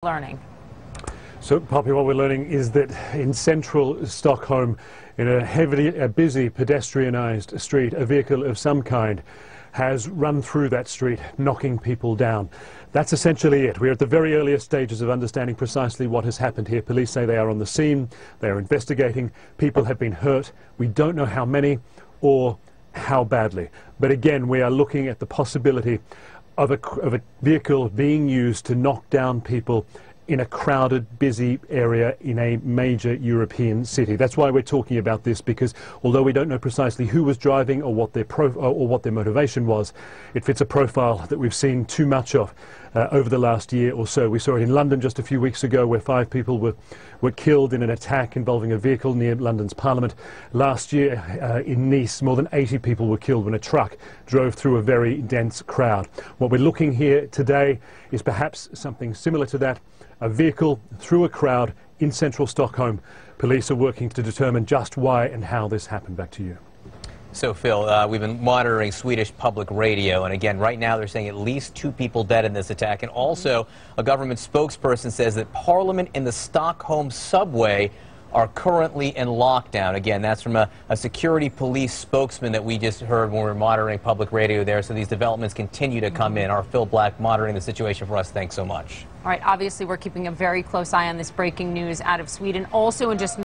Learning. So, Poppy, what we're learning is that in central Stockholm, in a busy pedestrianised street, a vehicle of some kind has run through that street, knocking people down. That's essentially it. We're at the very earliest stages of understanding precisely what has happened here. Police say they are on the scene, they are investigating, people have been hurt. We don't know how many or how badly. But again, we are looking at the possibility of a vehicle being used to knock down people in a crowded, busy area in a major European city. That's why we're talking about this, because although we don't know precisely who was driving or what their motivation was, it fits a profile that we've seen too much of over the last year or so. We saw it in London just a few weeks ago, where 5 people were killed in an attack involving a vehicle near London's Parliament. Last year in Nice, more than 80 people were killed when a truck drove through a very dense crowd. What we're looking here today is perhaps something similar to that. A vehicle through a crowd in central Stockholm. Police are working to determine just why and how this happened. Back to you. So, Phil, we've been monitoring Swedish public radio, and again, right now they're saying at least 2 people dead in this attack. And also, a government spokesperson says that Parliament and the Stockholm subway are currently in lockdown. Again, that's from a security police spokesman that we just heard when we were monitoring public radio there. So these developments continue to come in. Our Phil Black monitoring the situation for us. Thanks so much. All right, obviously we're keeping a very close eye on this breaking news out of Sweden. Also in just